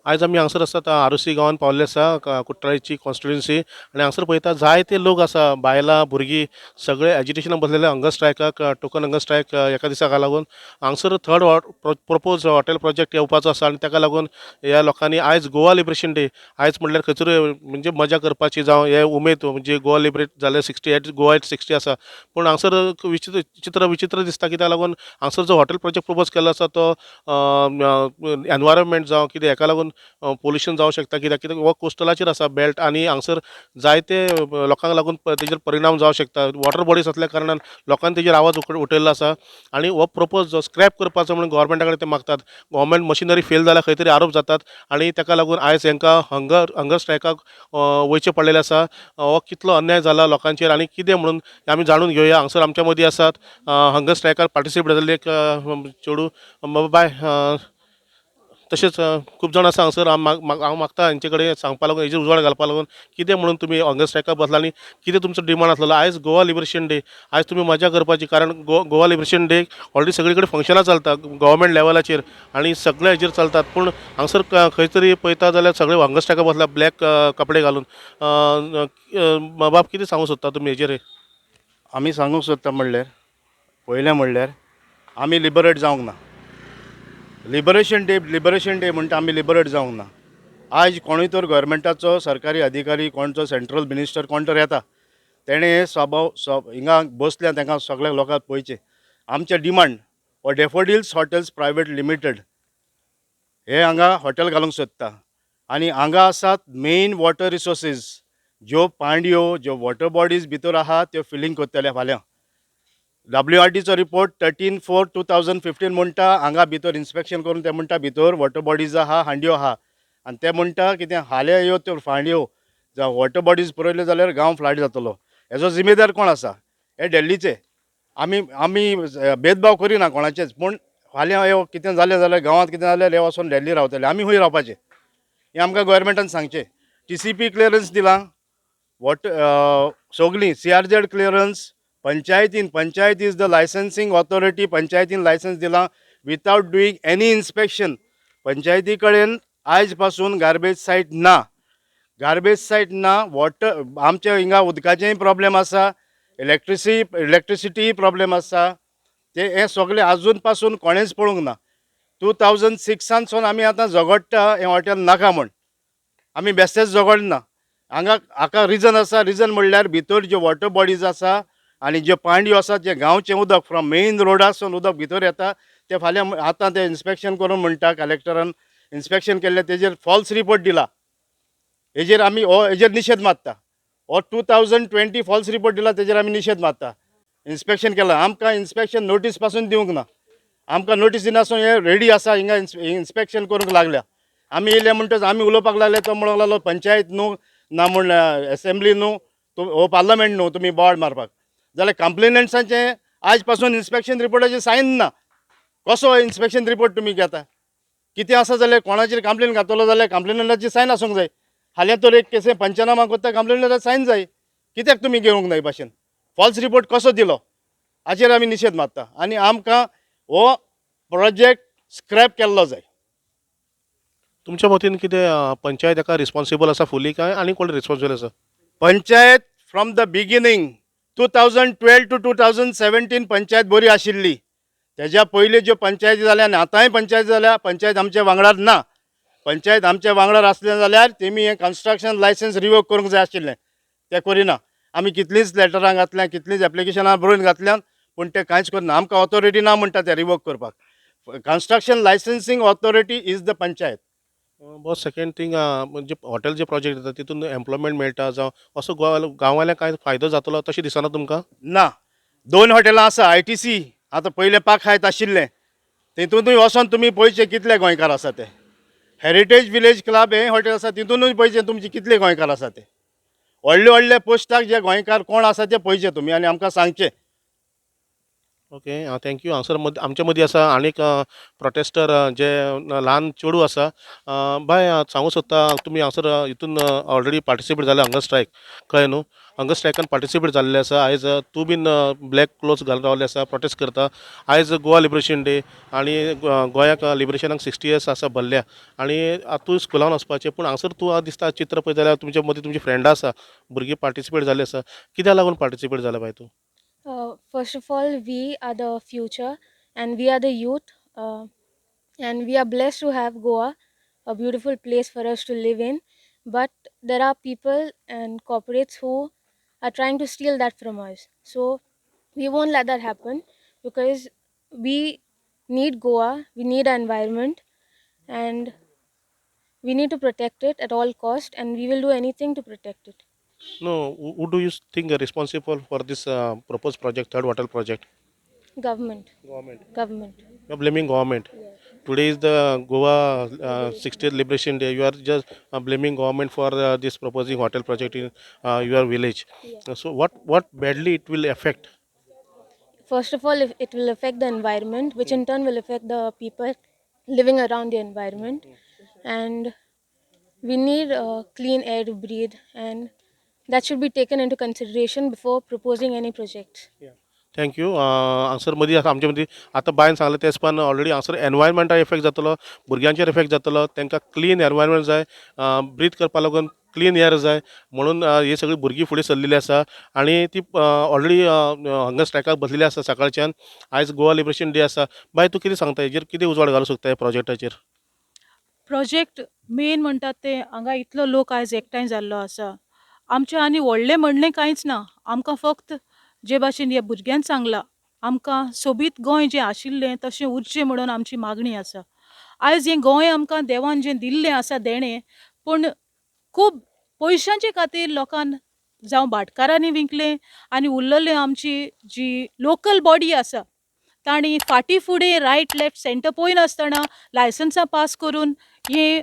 आयज आमी हांगसर आसात आरुसी गांवांत पावल्ले आसा कुट्टाळेची कॉन्स्टिट्युएन्सी आनी हांगसर पळयता जायते लोक आसा बायलां भुरगीं सगळे एजिटेशनाक बसलेले हंगर स्ट्रायकाक टोकन हंगर स्ट्रायक एका दिसाका लागून हांगसर थर्ड प्रपोज हॉटेल प्रोजेक्ट येवपाचो आसा आनी ताका लागून ह्या लोकांनी आयज गोवा लिबरेशन डे आयज म्हणल्यार खंयतरी म्हणजे मजा करपाची जावं हे उमेद म्हणजे गोवा लिबरेट जाले 68 गोवा 60 आसा पूण हांगसर विचित्र दिसता कित्याक लागून हांगसर जो हॉटेल प्रोजेक्ट प्रपोज केल्लो आसा तो एनवायरमेंट जावं कितें हेका लागून पोल्युशन जावं शकता कित्याक हो कोस्टलाचेर आसा बेल्ट आनी हांगसर जायते लोकांक लागून तेजेर परिणाम जावं शकता वॉटर बॉडीज आसल्या कारणान लोकांनी तेजेर आवाज उठयल्लो आसा आनी हो प्रपोज जो स्क्रॅप करपाचो म्हणून गव्हर्मेंटा कडेन ते मागतात गव्हर्मेंट मशिनरी फेल जाल्यार खंय तरी आरोप जातात आनी ताका लागून आयज हांकां हंगर स्ट्रायकाक वयचे पडलेले आसा हो कितलो अन्याय जाला लोकांचेर आनी कितें म्हणून आमी जाणून घेवया हांगसर आमच्या मदीं आसात हंगर स्ट्रायकाक पार्टिसिपेट जाल्ले एक चेडूं बाय तशेंच खूब जाण आसा हांगसर हांव मागता हेंचे कडेन सांगपा लागून हेजेर उजवाड घालपा लागून कितें म्हणून तुमी हंगर स्ट्रायकाक बसला आनी कितें तुमचो डिमांड आसलेलो आयज गोवा लिबरेशन डे आयज तुमी मजा करपाची कारण गोवा लिबरेशन डे ऑलरेडी सगळे कडेन फंक्शनां चलता गव्हर्मेंट लेवलाचेर आनी सगळे हेजेर चलतात पूण हांगसर खंय तरी पळयता जाल्यार सगळे हंगर स्ट्रायकाक बसला ब्लॅक कपडे घालून बाब कितें सांगूं सोदता तुमी हेजेर आमी सांगूंक सोदता म्हणल्यार पयलें म्हणल्यार आमी लिबरेट जावंक ना लिबरेशन डे म्हणटा आमी लिबरेट जावंक ना आयज कोणूय तर गव्हर्मेंटाचो सरकारी अधिकारी कोणचो सेंट्रल मिनिस्टर कोण तर येता तेणें हे हिंगा बसल्या तांकां सगळ्या लोकांक पळयचें आमचें डिमांड हो डेफोडिल्स हॉटेल्स प्रायवेट लिमिटेड हे हांगा हॉटेल घालूंक सोदता आनी हांगा आसात मेन वॉटर रिसोर्सीस ज्यो पांड्यो ज्यो वॉटर बॉडीज भितर आहा त्यो फिलींग करतले फाल्यां WRTचो रिपोर्ट 13/4/2015 म्हणटा हांगा भितर इन्स्पेक्शन करून ते म्हणटा भितर वॉटर बॉडीज आहा हांड्यो आहा आनी ते म्हणटा कितें हाल्या ह्यो त्यो फांड्यो जावं वॉटर बॉडीज पुरयल्यो जाल्यार गांव फ्लायट जातलो हेजो जिम्मेदार कोण आसा हे दिल्लीचे आमी आमी भेदभाव करिना कोणाचेच पूण फाल्यां हे कितें जालें जाल्यार गांवांत कितें जाल्यार हे वचून दिल्ली रावतले आमी खंय रावपाचें हें आमकां गोवोरमेंटान सांगचें TCP क्लियरन्स दिलां सगळीं CRZ clearance panchayat is the licensing authority पंचायतीन लायसन्स दिलां विथआउट डुईंग एनी इन्स्पेक्शन पंचायती कडेन आयज पासून गार्बेज सायट ना वॉटर आमच्या हिंगा उदकाचेंय प्रॉब्लेम आसा इलेक्ट्रिसिटी प्रॉब्लेम आसा ते हे सगळे आजून पासून कोणेंच पळोवंक ना 2006 आमी आतां झगडटा हें हॉटेल नाका म्हण आमी बेश्टेच झगडना हाका रिजन आसा रिजन म्हणल्यार भितर ज्यो वॉटर बॉडीज आसा आनी ज्यो पांड्यो आसात जे गांवचें उदक फ्रॉम मेन रोडासून उदक भितर येता ते फाल्यां आतां ते इन्स्पेक्शन करून म्हणटा कलेक्टरान इन्स्पेक्शन केल्ले तेजेर फॉल्स रिपोर्ट दिला हेजेर आमी हेजेर निशेध मारता 2020 फॉल्स रिपोर्ट दिला तेजेर आमी निशेध मारता इन्स्पेक्शन केलां आमकां इन्स्पेक्शन नोटीस पासून दिवंक ना आमकां नोटीस दिनासून हे रेडी आसा हिंगा इन्स्पेक्शन करूंक लागल्या आमी येयले म्हणटच आमी उलोवपाक लागले तो म्हणूंक लागलो पंचायत न्हू ना म्हण असेंब्ली न्हू हो पार्लमेंट न्हू तुमी बोवाळ मारपाक जाल्यार कंप्लेनंट्सांचे आयज पासून इन्स्पेक्शन रिपोर्टाचेर सायन ना कसो इन्स्पेक्शन रिपोर्ट तुमी घेता कितें आसा जाल्यार कोणाचेर कंप्लेन घातलो जाल्यार कंप्लेनंटाची सायन आसूंक जाय हाल्यां तर एक केसे पंचनामा करता कंप्लेनंटाची सायन जाय कित्याक तुमी घेवंक ना भाशेन फॉल्स रिपोर्ट कसो दिलो हाचेर आमी निशेध मारता आनी आमकां हो प्रोजेक्ट स्क्रॅप केल्लो जाय तुमच्या मतीन कितें पंचायत हाका रिस्पॉन्सिबल आसा फुली काय आनी कोण रिस्पॉन्सिबल आसा panchayat from the beginning 2012 to 2017 panchayat बरी आशिल्ली तेज्या पयलीं ज्यो पंचायती जाल्या आनी आतांय पंचायती जाल्या पंचायत आमच्या वांगडार ना पंचायत आमच्या वांगडार आसलें जाल्यार तेमी हें कन्स्ट्रक्शन लायसन्स रिवोक करूंक जाय आशिल्लें तें करिना आमी कितलींच लेटरां घातल्यां कितलींच एप्लिकेशनां बरोवन घातल्यान पूण तें कांयच करना आमकां ऑथॉरिटी ना म्हणटा तें रिवोक करपाक construction licensing authority is the panchayat bus second thing म्हणजे हॉटेल जे प्रोजेक्ट येता तितून एम्प्लॉयमेंट मेळटा जावं असो गांवांतल्या कांय फायदो जातलो तशें दिसना तुमकां ना 2 हॉटेलां आसा ITC आतां पयलें पाक खायत आशिल्लें तितूनूय वचोन तुमी पळयचे कितले गोंयकार आसा ते हेरिटेज विलेज क्लब हें हॉटेल आसा तितूनूय पळयचे तुमचे कितले गोंयकार आसा ते व्हडले व्हडले पोस्टाक जे गोंयकार कोण आसा ते पळयचे तुमी आनी आमकां सांगचे ओके, थँक्यू. हांगसर आमच्या मदीं आसा आनीक प्रोटेस्टर जे ल्हान चेडूं आसा. बाय, सांगूंक सोदता तुमी हांगसर हितून ऑलरेडी पार्टिसिपेट जाल्या हंगर स्ट्रायक, कळ्ळें न्हू. हंगर स्ट्रायकान पार्टिसिपेट जाल्ले आसा. आयज तूं बीन ब्लॅक क्लोथ्स घालून रावल्ले आसा, प्रोटेस्ट करता. आयज गोवा लिबरेशन डे आनी गोंयाक लिबरेशनाक 60 इयर्स आसा भरल्या. आनी तूं स्कुलान वचपाचें, पूण हांगसर तूं दिसता चित्र पळयत जाल्यार तुमच्या मदीं तुमची फ्रेंडां आसा, भुरगीं पार्टिसिपेट जाल्लीं आसा. कित्याक लागून पार्टिसिपेट जाला बाय तूं? First of all, we are the future and we are the youth, and we are blessed to have Goa, a beautiful place for us to live in. But there are people and corporates who are trying to steal that from us. So we won't let that happen because we need Goa, we need our environment, and we need to protect it at all cost, and we will do anything to protect it. No, who do you think are responsible for this proposed project, third water project? Government, Government. government. You are blaming government. Yes. Today is the Goa 60th Liberation Day. You are just blaming government for this proposing hotel project in your village. Yeah. So what badly it will affect? First of all, if it will affect the environment, which in turn will affect the people living around the environment, and we need clean air to breathe, and that should be taken into consideration before proposing any projects. Thank you. हांगसर मदीं आसा आमचे मदीं आतां Bayern सांगलें तेच पण already हांगसर एनवायरमेंटाक इफेक्ट जातलो, भुरग्यांचेर इफेक्ट जातलो. तांकां क्लीन एनवायरमेंट जाय, ब्रीथ करपा लागून क्लीन एअर जाय. म्हणून ही सगळीं भुरगीं फुडें सरलेलीं आसा आनी ती ऑलरेडी हंगर स्ट्रायकाक बसलेली आसा सकाळच्यान. आयज गोवा लिबरेशन डे आसा. बाय, तूं कितें सांगता, हेजेर कितें उजवाड घालूंक सोदता ह्या प्रोजेक्टाचेर? प्रोजेक्ट मेन म्हणटात ते हांगा इतलो लोक आयज एकठांय जाल्लो आसा. आमचें आनी व्हडलें म्हणणें कांयच ना. आमकां फक्त जे भाशेन ह्या भुरग्यांक सांगलां, आमकां सोबीत गोंय जें आशिल्लें तशें उरचें म्हणून आमची मागणी आसा. आयज हें गोंय आमकां देवान जें दिल्लें आसा देणें, पूण खूब पयशांचे खातीर लोकांन जावं भाटकारांनी विकलें आनी उरलेली आमची जी लोकल बॉडी आसा तांणी फाटीं फुडें रायट लेफ्ट सेंटर पळयनासतना लायसन्सां पास करून हे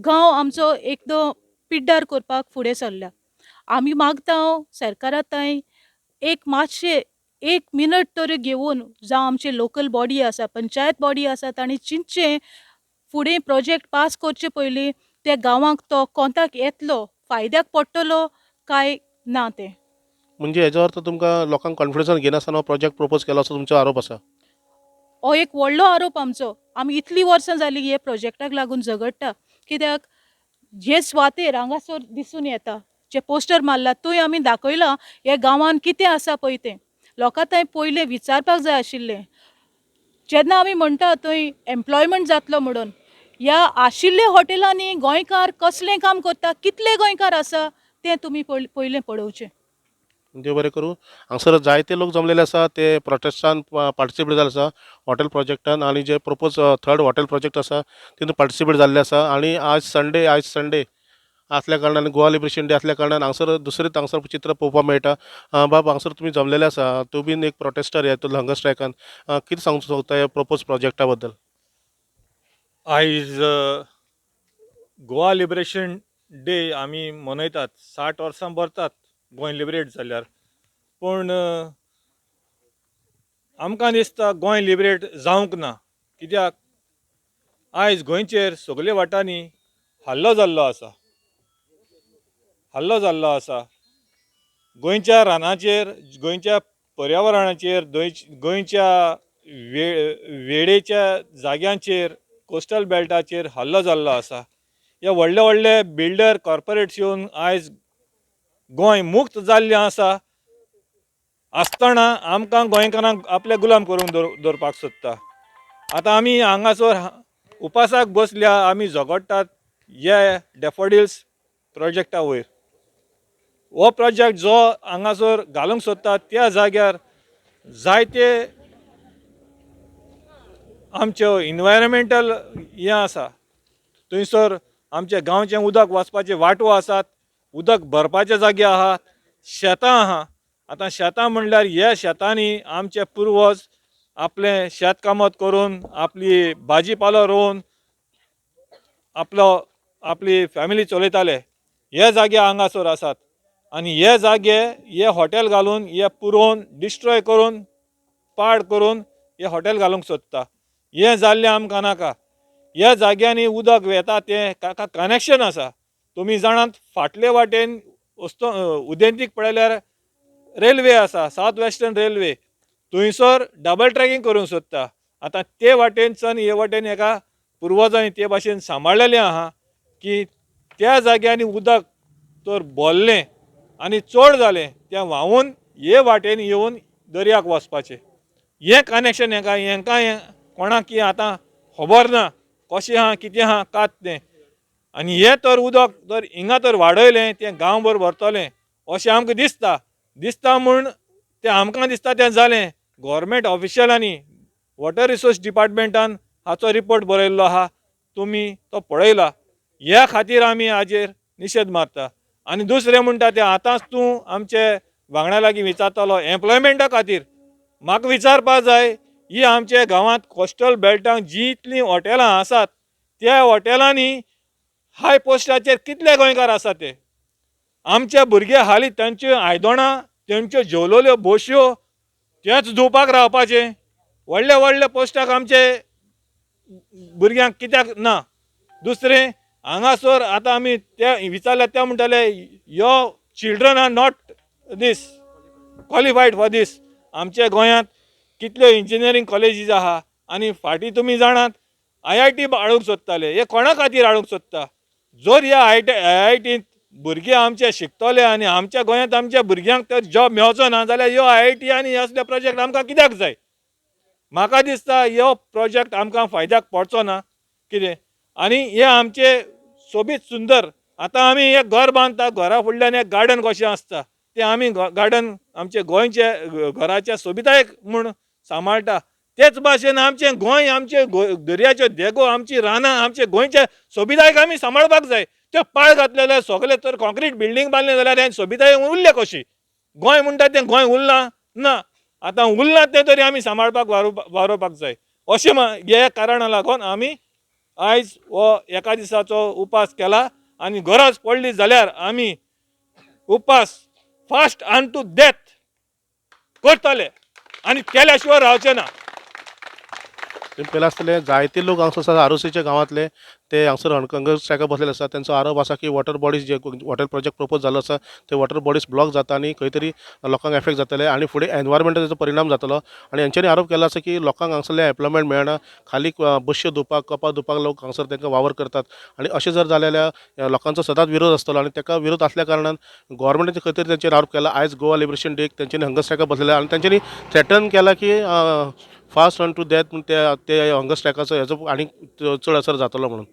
गांव आमचो एकदम पिड्ड्यार करपाक फुडें सरल्या. आमी मागता सरकारा ताईं एक मातशें 1 मिनट तरी घेवन जावं आमचे लोकल बॉडी आसा, पंचायत बॉडी आसा तांणी चिंतचें फुडें प्रोजेक्ट पास करचे पयलीं त्या गांवांक तो कोंताक येतलो, फायद्याक पडटलो काय ना तें. म्हणजे हेजो अर्थ तुमकां लोकांक कॉन्फिडन्सान घेनासतना हो प्रोजेक्ट प्रपोज केलो असो तुमचो आरोप आसा? हो एक व्हडलो आरोप आमचो. आमी इतलीं वर्सां जालीं हे प्रोजेक्टाक लागून झगडटा. कित्याक जे सुवातेर हांगासर दिसून येता, जे पोस्टर मारला थंय आमी दाखयलां हे गांवांत कितें आसा पळय तें. लोकां थंय पयलें विचारपाक जाय आशिल्लें. जेन्ना आमी म्हणटा थंय एम्प्लॉयमेंट जातलो म्हणून, ह्या आशिल्ल्या हॉटेलांनी गोंयकार कसलें काम करता, कितले गोंयकार आसा तें तुमी पयलें पळोवचें. देव बरें करूं. हांगसर जायते लोक जमलेले आसा, ते प्रोटेस्टान पार्टिसिपेट जाल्ले आसा हॉटेल प्रोजेक्टान. आनी जे प्रपोज थर्ड हॉटेल प्रोजेक्ट आसा तितून पार्टिसिपेट जाल्ले आसा. आनी आज संडे आसल्या कारणान, गोवा लिबरेशन डे आसल्या कारणान हांगसर दुसरेंच हांगसर चित्र पळोवपाक मेळटा. बाब, हांगसर तुमी जमलेले आसा, तूं बीन एक प्रोटेस्टर हेतून हंगर स्ट्रायकान. कितें सांगूंक सोदता ह्या प्रपोज प्रोजेक्टा बद्दल? आयज गोवा लिबरेशन डे आमी मनयतात. 60 वर्सां भरतात गोंय लिबरेट जाल्यार. पूण आमकां दिसता गोंय लिबरेट जावंक ना. कित्याक आयज गोंयचेर सगळे वाटांनी हल्लो जाल्लो आसा. गोंयच्या रानाचेर, गोंयच्या पर्यावरणाचेर, गोंयच्या वेळेच्या जाग्यांचेर, कोस्टल बेल्टाचेर हल्लो जाल्लो आसा. हे व्हडले व्हडले बिल्डर कॉर्पोरेट्स येवन आयज गोंय मुक्त जाल्लें आसतना आमकां गोंयकारांक आपले गुलाम करून दवरपाक सोदता. आतां आमी हांगासर उपासाक बसल्या, आमी झगडटात हे डॅफोडिल्स प्रोजेक्टा वयर. हो प्रोजेक्ट जो हांगासर घालूंक सोदता त्या जाग्यार जायते आमच्यो इन्वायरमेंटल हें आसा. थंयसर आमच्या गांवचें उदक वचपाचे वाटो आसात, उदक भरपाचे जागे आहात, शेतां आहा. आतां शेतां म्हणल्यार ह्या शेतांनी आमचे पुर्वज आपलें शेत कामत करून, आपली भाजी पालो रोवन आपली फॅमिली चलयताले. हे जागे हांगासर आसात आनी हे जागे हे हॉटेल घालून हे पुरोवन डिस्ट्रॉय करून पाड करून हे हॉटेल घालूंक सोदता. हें जाल्लें आमकां नाका. ह्या जाग्यांनी उदक वेता तें ताका कनेक्शन आसा. तुमी जाणात फाटले वाटेन उदेंतीक पळयल्यार रेल्वे आसा, सावथ वेस्टर्न रेल्वे. थंयसर डबल ट्रॅकिंग करूंक सोदता. आतां ते वाटेनच्यान हे वाटेन एका पुर्वजांनी ते भाशेन सांबाळलेलें आहा की त्या जाग्यांनी उदक तर भरलें आनी चड जालें तें व्हांवून हे वाटेन येवन दर्याक वचपाचें. हें कनेक्शन हेंकां कोणाक की आतां खबर ना कशें आहा कितें आहा कात तें. आनी हें तर उदक जर हिंगा तर वाडयलें तें गांवभर भरतलें अशें आमकां दिसता म्हूण तें आमकां दिसता तें जालें. गव्हर्मेंट ऑफिशियलांनी वॉटर रिसोर्स डिपार्टमेंटान हाचो रिपोर्ट बरयल्लो आहा, तुमी तो पळयला. ह्या खातीर आमी हाजेर निशेध मारता. आनी दुसरें म्हणटा तें आतांच तूं आमचे वांगडा लागीं विचारतालो एम्प्लॉयमेंटा खातीर. म्हाका विचारपाक जाय ही आमच्या गांवांत कोस्टल बेल्टांत जितलीं हॉटेलां आसात त्या हॉटेलांनी हाय पोस्टाचेर कितले गोंयकार आसात ते. आमचे भुरगे हालीं तांच्यो आयदनां तेंच्यो जेवलोल्यो बोश्यो तेच धुवपाक रावपाचे. व्हडले व्हडले पोस्टाक आमचे भुरग्यांक कित्याक ना. दुसरें हांगासर आतां आमी ते विचारल्यार ते म्हणटाले your children are not this qualified for this. आमच्या गोंयांत कितल्यो इंजिनियरींग कॉलेजीस आहा आनी फाटीं तुमी जाणात IIT हाडूंक सोदताले. हे कोणा खातीर हाडूंक सोदता. जर ह्या IITंत भुरगे आमचे शिकतले आनी आमच्या गोंयांत आमच्या भुरग्यांक तर जॉब मेळचो ना जाल्यार ह्यो IIT आनी असले प्रोजेक्ट आमकां कित्याक जाय. म्हाका दिसता ह्यो प्रोजेक्ट आमकां फायद्याक पडचो ना कितें. आनी हे आमचे सोबीत सुंदर आतां आमी एक घर बांदता, घरा फुडल्यान एक गार्डन कशें आसता तें आमी गार्डन आमचे गोंयचे घराच्या सोबितायेक म्हूण सांबाळटा. तेच भाशेन आमचें गोंय, आमचे दर्याच्यो देगो, आमची रानां, आमचे गोंयचे सोबितायेक आमी सांबाळपाक जाय. त्यो पाळ घातलेले सगळे तर कॉन्क्रीट बिल्डींग बांदले जाल्यार हें सोबिताय उरले कशी. गोंय म्हणटा तें गोंय उरलां ना. आतां उरलां तें तरी आमी सांबाळपाक वावरपाक जाय. अशें हे कारणाक लागून आमी आयज हो एका दिसाचो उपास केला. आनी गरज पडली जाल्यार आमी उपास फास्ट ऑन टू डेथ करतले आनी केल्या शिवाय रावचे ना. पयलें आसतलें जायते लोक हांगासर आसा आरोसीच्या गांवांतले ते हांगासर हंगर स्ट्रायकार बसलेले आसा. त्यांचो आरोप आसा की वॉटर बॉडीज जे वॉटर प्रोजेक्ट प्रपोज जाल्लो आसा ते वॉटर बॉडीज ब्लॉक जाता आनी खंय तरी लोकांक एफेक्ट जातले आनी फुडें एनवायरमेंटाचो ताचो परिणाम जातलो. आनी हेंच्यांनी आरोप केल्लो आसा की लोकांक हांगासरलें एम्प्लॉयमेंट मेळना. खाली बश्यो धुवपाक कपा धुवपाक लोक हांगासर तांकां वावर करतात. आनी अशें जर जालें जाल्यार लोकांचो सदांच विरोध आसतलो आनी ताका विरोध आसल्या कारणान गोवोरमेंटाचे खंय तरी तांचेर आरोप केला. आयज गोवा लिबरेशन डेक तेंच्यांनी हंगर स्ट्रायकार बसलेले आनी तेंच्यांनी थ्रेटन केला की फास्ट ऑन टू डेथ म्हूण ते हंगर स्ट्रायकाचो हेजो आनी चड असर जातलो म्हणून.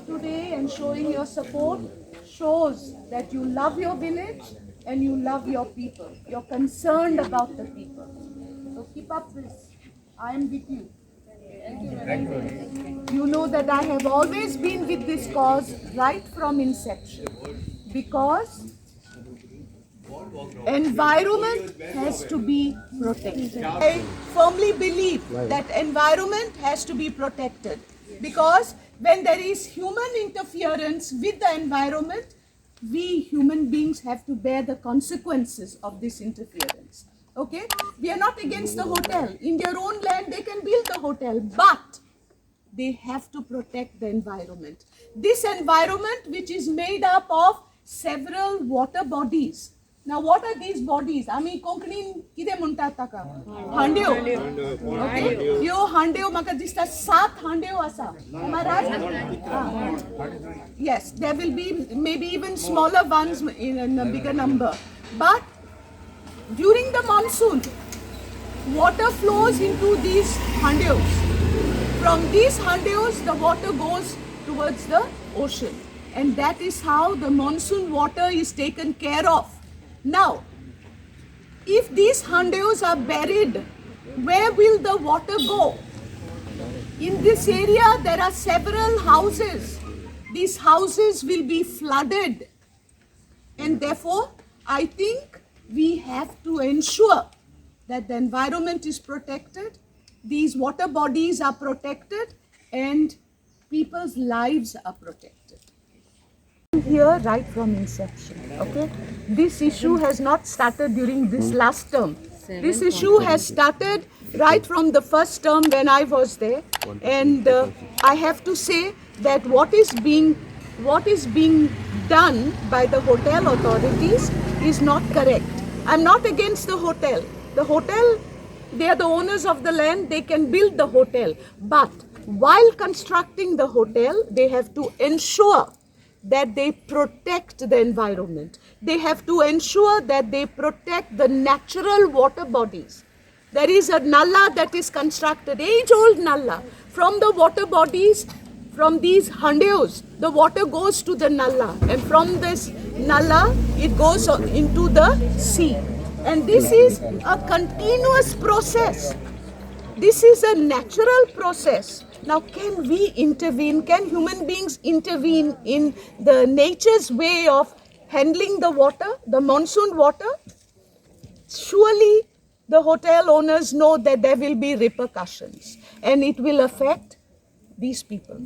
Today and showing your support shows that you love your village and you love your people. You're concerned about the people. So keep up this. I am with you. You know that I have always been with this cause right from inception because environment has to be protected. I firmly believe that environment has to be protected because when there is human interference with the environment, we human beings have to bear the consequences of this interference. Okay? We are not against the hotel. In their own land, they can build the hotel, but they have to protect the environment. This environment, which is made up of several water bodies. Now, what are these bodies? आमी कोंकणीन कितें म्हणटात ताका? हांड्यो. Okay? ह्यो हांड्यो म्हाका दिसता 7 हांड्यो आसा. Am I right? Yes, there will be maybe even smaller ones in a bigger number. But during the monsoon, water flows into these handyos. From these handyos, the water goes towards the ocean. And that is how the monsoon water is taken care of. Now, if these handyos are buried, where will the water go? In this area, there are several houses. These houses will be flooded. And therefore, I think we have to ensure that the environment is protected, these water bodies are protected, and people's lives are protected. Here right from inception, okay? This issue has not started during this last term. This issue has started right from the first term when I was there, and I have to say that what is being done by the hotel authorities is not correct. I'm not against the hotel. The hotel, they are the owners of the land, they can build the hotel. But while constructing the hotel, they have to ensure that they protect the environment. They have to ensure that they protect the natural water bodies. There is a nalla that is constructed, age-old nalla. From the water bodies, from these handeos, the water goes to the nalla. And from this nalla, it goes into the sea. And this is a continuous process. This is a natural process. Now, can we intervene? Can human beings intervene in the nature's way of handling the water, the monsoon water? Surely the hotel owners know that there will be repercussions and it will affect these people.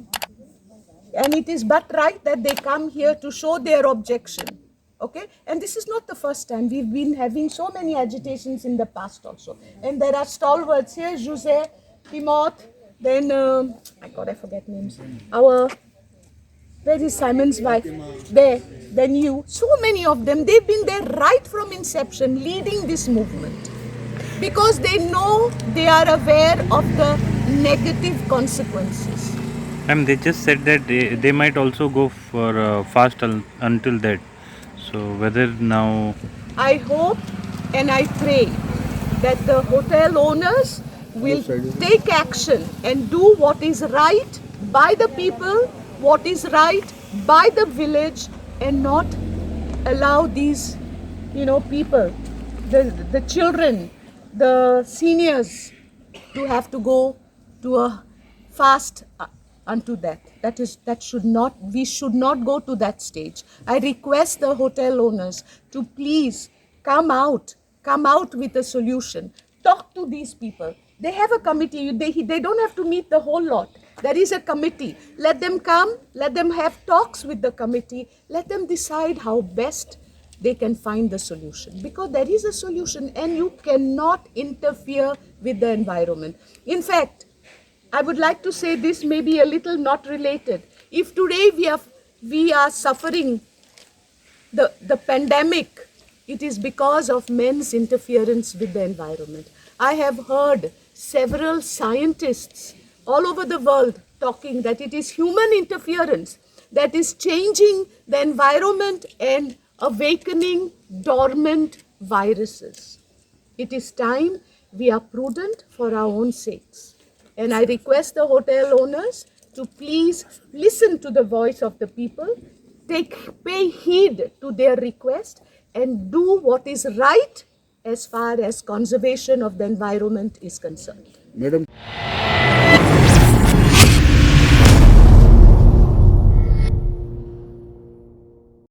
And it is but right that they come here to show their objection. Okay? And this is not the first time. We've been having so many agitations in the past also. And there are stalwarts here, Jose, Timoth, then, I forget names. Where is Simon's wife? There, then you. So many of them, they've been there right from inception, leading this movement. Because they know, they are aware of the negative consequences. They just said that they might also go for fast until that. So whether now... I hope and I pray that the hotel owners will take action and do what is right by the people, what is right by the village, and not allow these, people, the children, the seniors, to have to go to a fast unto that. We should not go to that stage. I request the hotel owners to please come out with a solution. Talk to these people. They have a committee. They don't have to meet the whole lot. There is a committee. Let them come. Let them have talks with the committee. Let them decide how best they can find the solution. Because there is a solution and you cannot interfere with the environment. In fact, I would like to say this may be a little not related. If today we are suffering the pandemic, it is because of men's interference with the environment. I have heard several scientists all over the world talking that it is human interference that is changing the environment and awakening dormant viruses. It is time we are prudent for our own sakes. And I request the hotel owners to please listen to the voice of the people, pay heed to their request, and do what is right as far as conservation of the environment is concerned. Madam.